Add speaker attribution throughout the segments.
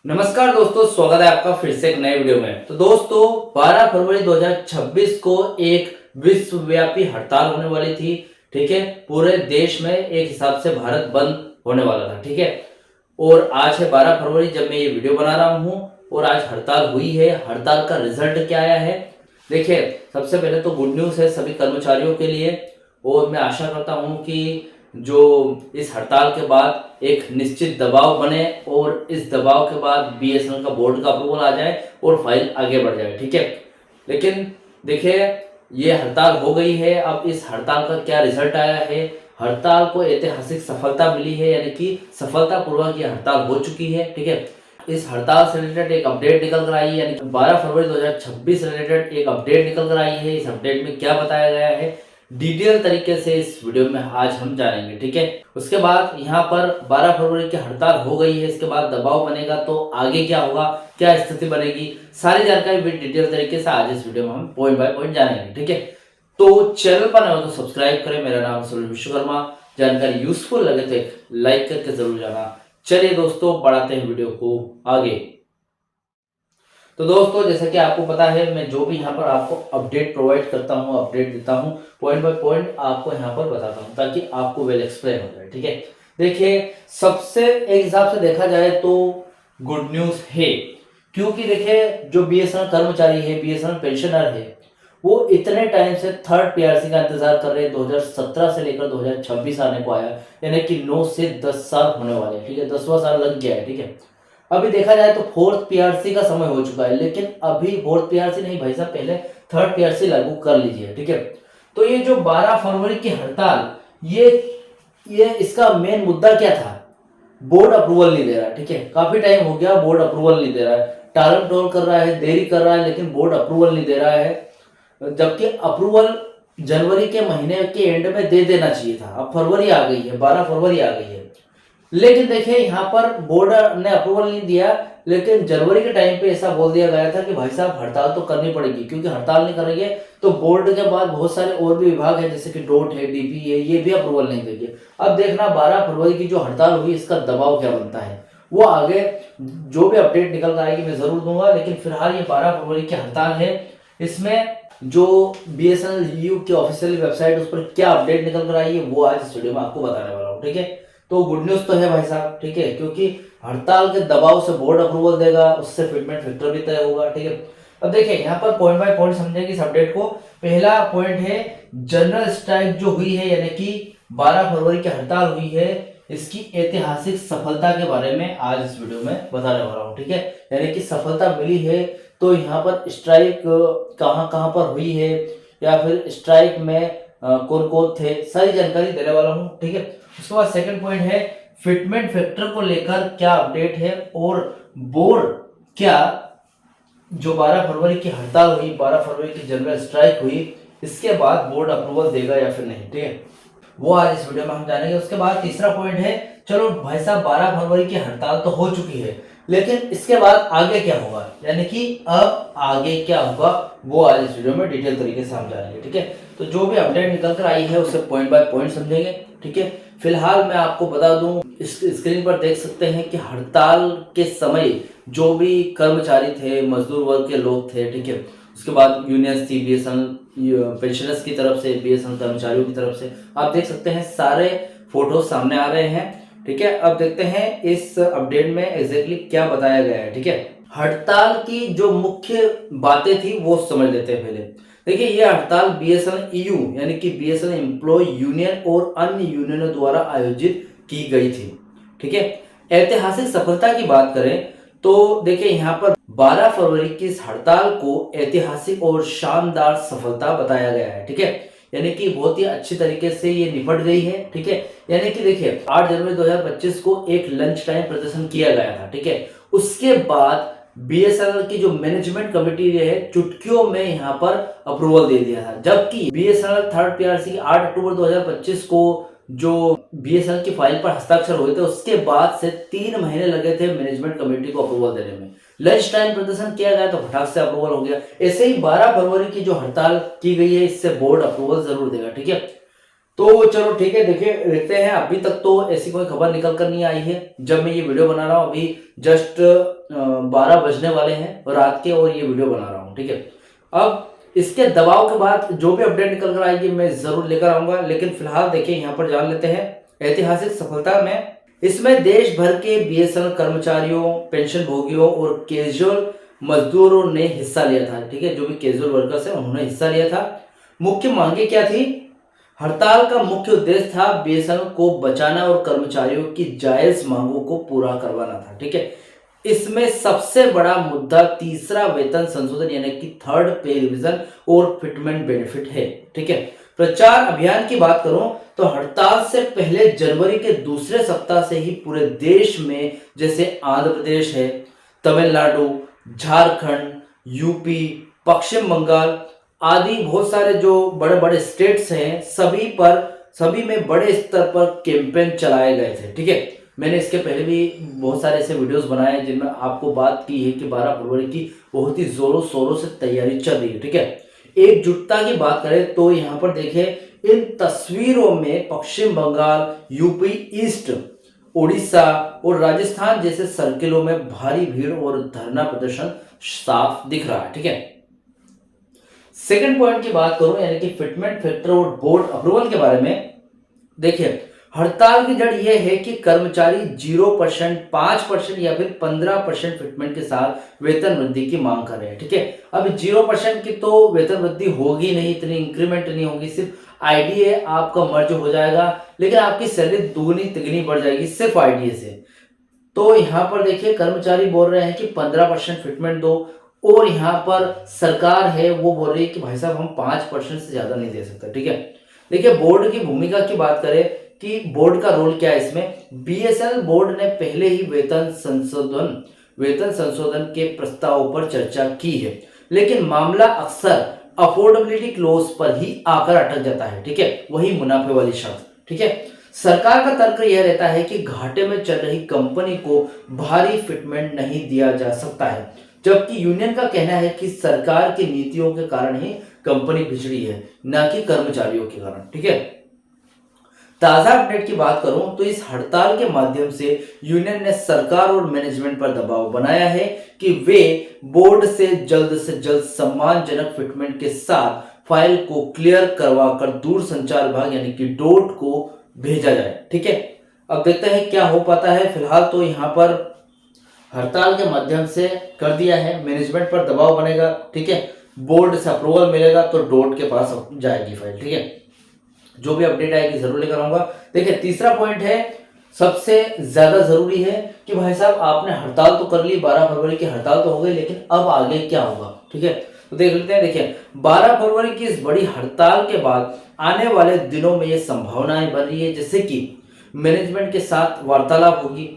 Speaker 1: नमस्कार दोस्तों, स्वागत है आपका फिर से एक नए वीडियो में। तो दोस्तों 12 फरवरी 2026 को एक विश्वव्यापी हड़ताल होने वाली थी। ठीक है, पूरे देश में एक हिसाब से भारत बंद होने वाला था। ठीक है, और आज है 12 फरवरी जब मैं ये वीडियो बना रहा हूँ और आज हड़ताल हुई है। हड़ताल का रिजल्ट क्या आया है देखिए। सबसे पहले तो गुड न्यूज़ है सभी कर्मचारियों के लिए, और मैं आशा करता हूँ कि जो इस हड़ताल के बाद एक निश्चित दबाव बने और इस दबाव के बाद बीएसएनएल का बोर्ड का अप्रूवल आ जाए और फाइल आगे बढ़ जाए। ठीक है, लेकिन देखिए ये हड़ताल हो गई है। अब इस हड़ताल का क्या रिजल्ट आया है। हड़ताल को ऐतिहासिक सफलता मिली है, यानी कि सफलतापूर्वक ये हड़ताल हो चुकी है। ठीक है, इस हड़ताल से रिलेटेड एक अपडेट निकल कर आई है, यानी 12 फरवरी 2026 से रिलेटेड एक अपडेट निकल कर आई है। इस अपडेट में क्या बताया गया है डिटेल तरीके से इस वीडियो में आज हम जानेंगे। ठीक है, उसके बाद यहाँ पर 12 फरवरी की हड़ताल हो गई है, इसके बाद दबाव बनेगा तो आगे क्या होगा, क्या स्थिति बनेगी, सारी जानकारी भी डिटेल तरीके से आज इस वीडियो में हम पॉइंट बाय पॉइंट जानेंगे। ठीक है, तो चैनल पर नए हो तो सब्सक्राइब करें। मेरा नाम सूर्य विश्वकर्मा। जानकारी यूजफुल लगे तो एक लाइक करके जरूर जाना। चलिए दोस्तों, बढ़ाते हैं वीडियो को आगे। तो दोस्तों जैसा कि आपको पता है, मैं जो भी यहाँ पर आपको अपडेट प्रोवाइड करता हूँ, अपडेट देता हूँ, पॉइंट बाय पॉइंट आपको यहाँ पर बताता हूँ ताकि आपको वेल एक्सप्लेन हो जाए। ठीक है, देखिए सबसे एक हिसाब से देखा जाए तो गुड न्यूज है, क्योंकि देखिए जो बीएसएनएल कर्मचारी है, बीएसएनएल पेंशनर है, वो इतने टाइम से थर्ड पीआरसी का इंतजार कर रहे हैं। 2017 से लेकर 2026 आने को आया, यानी कि 9 से 10 साल होने वाले हैं। ठीक है, 10वां साल लग गया है। ठीक है, अभी देखा जाए तो फोर्थ पीआरसी का समय हो चुका है, लेकिन अभी फोर्थ पीआरसी नहीं भाई साहब, पहले थर्ड पीआरसी लागू कर लीजिए। ठीक है, तो ये जो 12 फरवरी की हड़ताल, ये इसका मेन मुद्दा क्या था, बोर्ड अप्रूवल नहीं दे रहा है। ठीक है, काफी टाइम हो गया बोर्ड अप्रूवल नहीं दे रहा है, टालम टोल कर रहा है, देरी कर रहा है, लेकिन बोर्ड अप्रूवल नहीं दे रहा है। जबकि अप्रूवल जनवरी के महीने के एंड में दे देना चाहिए था। अब फरवरी आ गई है, 12 फरवरी आ गई है, लेकिन देखिए यहाँ पर बोर्ड ने अप्रूवल नहीं दिया। लेकिन जनवरी के टाइम पे ऐसा बोल दिया गया था कि भाई साहब हड़ताल तो करनी पड़ेगी, क्योंकि हड़ताल नहीं करेंगे तो बोर्ड के बाद बहुत सारे और भी विभाग है, जैसे कि डोट है, डीपी है, ये भी अप्रूवल नहीं देंगे। अब देखना 12 फरवरी की जो हड़ताल हुई, इसका दबाव क्या बनता है, वो आगे जो भी अपडेट निकल कर आएगी मैं जरूर दूंगा। लेकिन फिलहाल ये 12 फरवरी की हड़ताल है, इसमें जो बीएसएनएल यू की ऑफिशियल वेबसाइट, उस पर क्या अपडेट निकल कर आई है वो आज इस वीडियो में आपको बताने वाला हूँ। ठीक है, तो गुड न्यूज तो है भाई साहब। ठीक है, क्योंकि हड़ताल के दबाव से बोर्ड अप्रूवल देगा, उससे फिटमेंट फैक्टर भी तय होगा। ठीक है, अब देखिए यहाँ पर पॉइंट बाय पॉइंट समझेंगे इस अपडेट को। पहला पॉइंट है जनरल स्ट्राइक जो हुई है, यानी कि 12 फरवरी की हड़ताल हुई है, इसकी ऐतिहासिक सफलता के बारे में आज इस वीडियो में बताने वाला हूँ। ठीक है, यानी कि सफलता मिली है, तो यहाँ पर स्ट्राइक कहाँ कहाँ पर हुई है, या फिर स्ट्राइक में कौन कौन थे, सारी जानकारी देने वाला हूँ। ठीक है, उसके बाद सेकंड पॉइंट है फिटमेंट फैक्टर को लेकर क्या अपडेट है, और बोर्ड क्या जो 12 फरवरी की हड़ताल हुई, 12 फरवरी की जनरल स्ट्राइक हुई, इसके बाद बोर्ड अप्रूवल देगा या फिर नहीं। ठीक है, वो आज इस वीडियो में हम जानेंगे। उसके बाद तीसरा पॉइंट है, चलो भाई साहब 12 फरवरी की हड़ताल तो हो चुकी है, लेकिन इसके बाद आगे क्या होगा, यानी कि अब आगे क्या होगा, वो आज इस वीडियो में डिटेल तरीके से हम जानेंगे। ठीक है, तो जो भी अपडेट निकल कर आई है उसे पॉइंट बाय पॉइंट समझेंगे। ठीक है, फिलहाल मैं आपको बता दूं, इस स्क्रीन पर देख सकते हैं कि हड़ताल के समय जो भी कर्मचारी थे, मजदूर वर्ग के लोग थे, ठीक है, उसके बाद यूनियंस थी, बीएसएनएल पेंशनर्स की तरफ से, बीएसएनएल कर्मचारियों की तरफ से, आप देख सकते हैं सारे फोटो सामने आ रहे हैं। ठीक है, अब देखते हैं इस अपडेट में एग्जैक्टली क्या बताया गया है। ठीक है, हड़ताल की जो मुख्य बातें थी वो समझ लेते हैं पहले। देखिए ये हड़ताल बीएसएनएल ईयू यानी कि बीएसएनएल एम्प्लॉय यूनियन और अन्य यूनियनों द्वारा आयोजित की गई थी। ठीक है, ऐतिहासिक सफलता की बात करें तो देखिए यहाँ पर 12 फरवरी की इस हड़ताल को ऐतिहासिक और शानदार सफलता बताया गया है। ठीक है, यानी कि बहुत ही अच्छी तरीके से ये निपट गई है। ठीक है, यानी कि देखिए 8 जनवरी 2025 को एक लंच टाइम प्रदर्शन किया गया था। ठीक है, उसके बाद बीएसएनएल की जो मैनेजमेंट कमेटी है चुटकियों में यहाँ पर अप्रूवल दे दिया था, जबकि बीएसएनएल थर्ड पीआरसी 8 अक्टूबर 2025 को जो बीएसएनएल की फाइल पर हस्ताक्षर हुए थे, उसके बाद से 3 महीने लगे थे मैनेजमेंट कमेटी को अप्रूवल देने में। लंच टाइम प्रदर्शन किया गया तो फटाक से अप्रूवल हो गया। ऐसे ही 12 फरवरी की जो हड़ताल की गई है, इससे बोर्ड अप्रूवल जरूर देगा। ठीक है, तो चलो ठीक है, देखिए देखते हैं। अभी तक तो ऐसी कोई खबर निकल कर नहीं आई है जब मैं ये वीडियो बना रहा हूँ। अभी जस्ट 12 बजने वाले हैं रात के और ये वीडियो बना रहा हूँ, ठीक है। अब इसके दबाव के बाद जो भी अपडेट निकल कर आएगी मैं जरूर लेकर आऊंगा, लेकिन फिलहाल देखिए यहाँ पर जान लेते हैं ऐतिहासिक सफलता में। इसमें देश भर के बीएसएनएल कर्मचारियों, पेंशन भोगियों और कैजुअल मजदूरों ने हिस्सा लिया था, ठीक है। जो भी कैजुअल वर्कर्स है उन्होंने हिस्सा लिया था। मुख्य मांगे क्या थी? हड़ताल का मुख्य उद्देश्य था बीएसएनएल को बचाना और कर्मचारियों की जायज मांगों को पूरा करवाना था, ठीक है। इसमें सबसे बड़ा मुद्दा तीसरा वेतन संशोधन यानी कि थर्ड पे रिवीजन और फिटमेंट बेनिफिट है, ठीक है। प्रचार अभियान की बात करूं तो हड़ताल से पहले जनवरी के दूसरे सप्ताह से ही पूरे देश में, जैसे आंध्र प्रदेश है, तमिलनाडु, झारखंड, यूपी, पश्चिम बंगाल आदि बहुत सारे जो बड़े बड़े स्टेट्स हैं, सभी में बड़े स्तर पर कैंपेन चलाए गए थे, ठीक है। मैंने इसके पहले भी बहुत सारे ऐसे वीडियोस बनाए हैं जिनमें आपको बात की है कि 12 फरवरी की बहुत ही जोरों शोरों से तैयारी चल रही है, ठीक है। एकजुटता की बात करें तो यहाँ पर देखिए इन तस्वीरों में पश्चिम बंगाल, यूपी ईस्ट, उड़ीसा और राजस्थान जैसे सर्किलों में भारी भीड़ और धरना प्रदर्शन साफ दिख रहा है, ठीक है। सेकंड पॉइंट की बात करूं यानी कि फिटमेंट फैक्टर और बोर्ड अप्रूवल के बारे में, देखिए हड़ताल की जड़ यह है कि कर्मचारी 0%, 5% या फिर 15% फिटमेंट के साथ वेतन वृद्धि की मांग कर रहे हैं, ठीक है। अब 0% की तो वेतन वृद्धि होगी नहीं, इतनी इंक्रीमेंट नहीं होगी, सिर्फ आईडीए आपका मर्ज हो जाएगा, लेकिन आपकी सैलरी दुगनी तिगनी बढ़ जाएगी सिर्फ आईडीए से। तो यहाँ पर देखिए कर्मचारी बोल रहे हैं कि 15% फिटमेंट दो, और यहाँ पर सरकार है वो बोल रही है कि भाई साहब हम 5% से ज्यादा नहीं दे सकते, ठीक है। देखिए बोर्ड की भूमिका की बात करें कि बोर्ड का रोल क्या है इसमें। बीएसएनएल बोर्ड ने पहले ही वेतन संशोधन के प्रस्ताव पर चर्चा की है, लेकिन मामला अक्सर अफोर्डेबिलिटी क्लोज पर ही आकर अटक जाता है, ठीक है। वही मुनाफे वाली शर्त, ठीक है। सरकार का तर्क यह रहता है कि घाटे में चल रही कंपनी को भारी फिटमेंट नहीं दिया जा सकता है, जबकि यूनियन का कहना है कि सरकार की नीतियों के कारण ही कंपनी बिछड़ी है, न कि कर्मचारियों के कारण, ठीक है। ताजा अपडेट की बात करूं तो इस हड़ताल के माध्यम से यूनियन ने सरकार और मैनेजमेंट पर दबाव बनाया है कि वे बोर्ड से जल्द सम्मानजनक फिटमेंट के साथ फाइल को क्लियर करवाकर दूरसंचार विभाग यानी कि डोट को भेजा जाए, ठीक है। अब देखते हैं क्या हो पाता है। फिलहाल तो यहाँ पर हड़ताल के माध्यम से कर दिया है, मैनेजमेंट पर दबाव बनेगा, ठीक है। बोर्ड से अप्रूवल मिलेगा तो डोट के पास जाएगी फाइल, ठीक है। जो भी अपडेट आएगी जरूर लेकर आऊंगा। देखिए तीसरा पॉइंट है, सबसे ज्यादा जरूरी है कि भाई साहब आपने हड़ताल तो कर ली, 12 फरवरी की हड़ताल तो हो गई, लेकिन अब आगे क्या होगा, ठीक है। तो देख लेते हैं। देखिए 12 फरवरी की इस बड़ी हड़ताल के बाद आने वाले दिनों में ये संभावनाएं बन रही है जैसे कि मैनेजमेंट के साथ वार्तालाप होगी।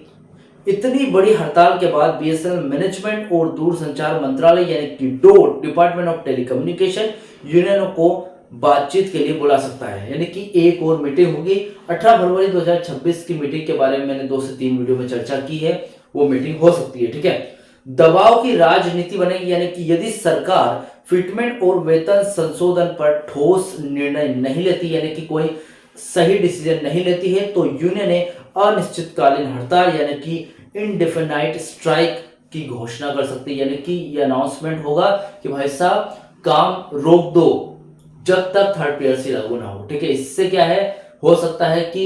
Speaker 1: इतनी बड़ी हड़ताल के बाद बीएसएनएल मैनेजमेंट और दूरसंचार मंत्रालय यानी कि डोट, डिपार्टमेंट ऑफ टेलीकम्युनिकेशन, यूनियनों को बातचीत के लिए बुला सकता है, यानी कि एक और मीटिंग होगी। 18 फरवरी 2026 की मीटिंग के बारे में मैंने 2 से 3 वीडियो में चर्चा की है, वो मीटिंग हो सकती है, ठीक है। दबाव की राजनीति बनेगी, यानी कि यदि सरकार फिटमेंट और वेतन संशोधन पर ठोस निर्णय नहीं लेती, यानी कि कोई सही डिसीजन नहीं लेती है, तो यूनियन ने अनिश्चितकालीन हड़ताल यानी कि इनडेफिनाइट स्ट्राइक की घोषणा कर सकती है। यानी कि ये अनाउंसमेंट होगा कि भाई साहब काम रोक दो जब तक थर्ड पीएससी लागू ना हो, ठीक है। इससे क्या है, हो सकता है कि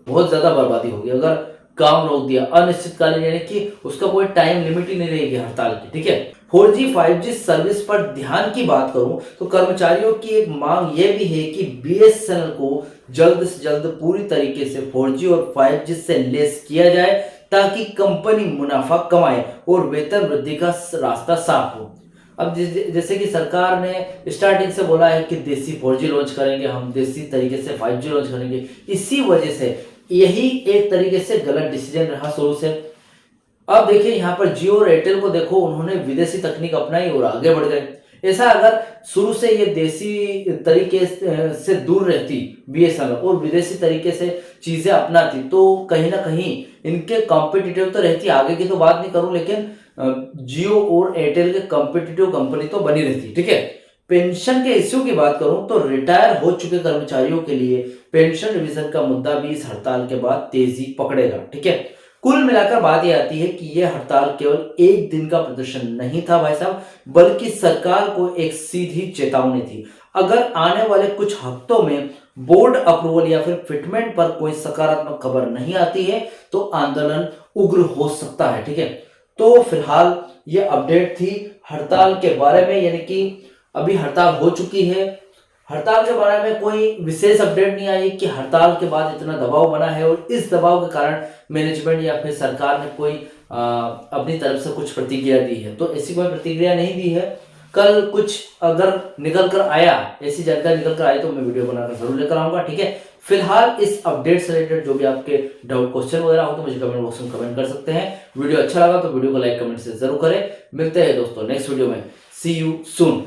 Speaker 1: बहुत ज्यादा बर्बादी होगी अगर काम रोक दिया अनिश्चितकालीन, यानी कि उसका कोई टाइम लिमिट ही नहीं रहेगी हड़ताल की, ठीक है। 4G 5G सर्विस पर ध्यान की बात करूं तो कर्मचारियों की एक मांग यह भी है कि बीएसएनएल को जल्द से जल्द पूरी तरीके से 4G और 5G से लेस किया जाए ताकि कंपनी मुनाफा कमाए और वेतन वृद्धि का रास्ता साफ हो। अब जैसे कि सरकार ने स्टार्टिंग से बोला है कि देसी 4G लॉन्च करेंगे, हम देसी तरीके से 5G लॉन्च करेंगे, इसी वजह से यही एक तरीके से गलत डिसीजन रहा शुरू से। अब देखिए यहाँ पर जियो और एयरटेल को देखो, उन्होंने विदेशी तकनीक अपनाई और आगे बढ़ गए। ऐसा अगर शुरू से ये देसी तरीके से दूर रहती बीएसएनएल और विदेशी तरीके से चीजें अपनाती तो कहीं ना कहीं इनके कॉम्पिटिटिव तो रहती, आगे की तो बात नहीं करूं, लेकिन जियो और एयरटेल के कॉम्पिटिटिव कंपनी तो बनी रहती, ठीक है। पेंशन के इश्यू की बात करूं तो रिटायर हो चुके कर्मचारियों के लिए पेंशन रिवीजन का मुद्दा भी इस हड़ताल के बाद तेजी पकड़ेगा। ठीक है, कुल मिलाकर बात यह आती है कि यह हड़ताल केवल एक दिन का प्रदर्शन नहीं था भाई साहब, बल्कि सरकार को एक सीधी चेतावनी थी। अगर आने वाले कुछ हफ्तों में बोर्ड अप्रूवल या फिर फिटमेंट पर कोई सकारात्मक खबर नहीं आती है तो आंदोलन उग्र हो सकता है। ठीक है, तो फिलहाल ये अपडेट थी हड़ताल के बारे में, यानी कि अभी हड़ताल हो चुकी है। हड़ताल के बारे में कोई विशेष अपडेट नहीं आई कि हड़ताल के बाद इतना दबाव बना है और इस दबाव के कारण मैनेजमेंट या फिर सरकार ने कोई अपनी तरफ से कुछ प्रतिक्रिया दी है, तो ऐसी कोई प्रतिक्रिया नहीं दी है। कल कुछ अगर निकल कर आया, ऐसी जानकारी निकल कर आई तो मैं वीडियो बनाकर जरूर लेकर आऊंगा। ठीक है, फिलहाल इस अपडेट से रिलेटेड जो भी आपके डाउट क्वेश्चन वगैरह हो तो मुझे कमेंट बॉक्स में कमेंट कर सकते हैं। वीडियो अच्छा लगा तो वीडियो को लाइक कमेंट से जरूर करें। मिलते हैं दोस्तों नेक्स्ट वीडियो में। सी यू सून।